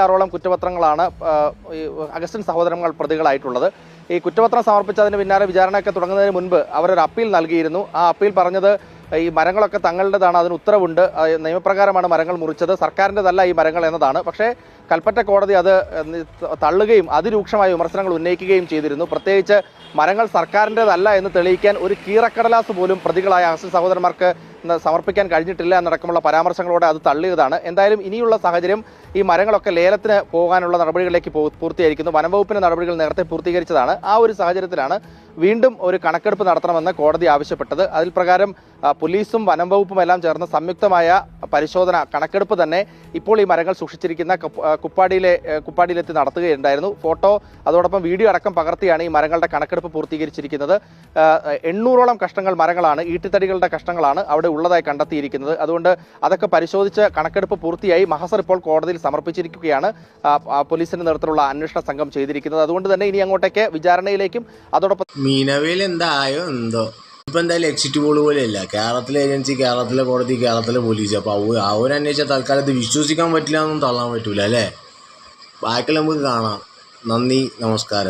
6ഓളം കുറ്റപത്രങ്ങളാണ് Augustine സഹോദരങ്ങൾ പ്രതികളായിട്ടുള്ളത്. ഈ കുറ്റപത്രം സമർപ്പിച്ചതിന് പിന്നാലെ വിചാരണയൊക്കെ തുടങ്ങുന്നതിന് മുൻപ് അവരൊരു അപ്പീൽ നൽകിയിരുന്നു. ആ അപ്പീൽ പറഞ്ഞത് ഈ മരങ്ങളൊക്കെ തങ്ങളുടേതാണ്, അതിന് ഉത്തരവുണ്ട്, നിയമപ്രകാരമാണ് മരങ്ങൾ മുറിച്ചത്, സർക്കാരിൻ്റെതല്ല ഈ മരങ്ങൾ എന്നതാണ്. പക്ഷേ കൽപ്പറ്റ കോടതി അത് തള്ളുകയും അതിരൂക്ഷമായ വിമർശനങ്ങൾ ഉന്നയിക്കുകയും ചെയ്തിരുന്നു. പ്രത്യേകിച്ച് മരങ്ങൾ സർക്കാരിൻ്റെതല്ല എന്ന് തെളിയിക്കാൻ ഒരു കീറക്കടലാസ് പോലും പ്രതികളായ അഗസ്റ്റിൻ സഹോദരന്മാർക്ക് സമർപ്പിക്കാൻ കഴിഞ്ഞിട്ടില്ല എന്നടക്കമുള്ള പരാമർശങ്ങളോടെ അത് തള്ളിയതാണ്. എന്തായാലും ഇനിയുള്ള സാഹചര്യം ഈ മരങ്ങളൊക്കെ ലേലത്തിന് പോകാനുള്ള നടപടികളിലേക്ക് പൂർത്തീകരിക്കുന്നു. വനംവകുപ്പിന്റെ നടപടികൾ നേരത്തെ പൂർത്തീകരിച്ചതാണ്. ആ ഒരു സാഹചര്യത്തിലാണ് വീണ്ടും ഒരു കണക്കെടുപ്പ് നടത്തണമെന്ന് കോടതി ആവശ്യപ്പെട്ടത്. അതിൽ പ്രകാരം പോലീസും വനംവകുപ്പും എല്ലാം ചേർന്ന് സംയുക്തമായ പരിശോധന കണക്കെടുപ്പ് തന്നെ ഇപ്പോൾ ഈ മരങ്ങൾ സൂക്ഷിച്ചിരിക്കുന്ന കുപ്പാടിയിലെത്തി നടത്തുകയുണ്ടായിരുന്നു. ഫോട്ടോ അതോടൊപ്പം വീഡിയോ അടക്കം പകർത്തിയാണ് ഈ മരങ്ങളുടെ കണക്കെടുപ്പ് പൂർത്തീകരിച്ചിരിക്കുന്നത്. 800ഓളം കഷ്ണങ്ങൾ മരങ്ങളാണ്, ഈട്ടിത്തടികളുടെ കഷ്ണങ്ങളാണ് അവിടെ ഉള്ളതായി കണ്ടെത്തിയിരിക്കുന്നത്. അതുകൊണ്ട് അതൊക്കെ പരിശോധിച്ച് കണക്കെടുപ്പ് പൂർത്തിയായി മഹസർ ഇപ്പോൾ കോടതിയിൽ സമർപ്പിച്ചിരിക്കുകയാണ് പോലീസിന്റെ നേതൃത്വത്തിലുള്ള അന്വേഷണ സംഘം ചെയ്തിരിക്കുന്നത്. അതുകൊണ്ട് തന്നെ ഇനി അങ്ങോട്ടേക്ക് വിചാരണയിലേക്കും അതോടൊപ്പം മീനവേൽ എന്തായോ എന്തോ ഇപ്പം എന്തായാലും എക്സിറ്റ് പോൾ പോലെയല്ല. കേരളത്തിലെ ഏജൻസി, കേരളത്തിലെ കോടതി, കേരളത്തിലെ പോലീസ്. അപ്പോൾ അവരന്വേഷിച്ച തൽക്കാലത്ത് വിശ്വസിക്കാൻ പറ്റില്ല എന്നും തള്ളാൻ പറ്റൂല അല്ലേ. ബാക്കിൽ നമുക്ക് കാണാം. നന്ദി, നമസ്കാരം.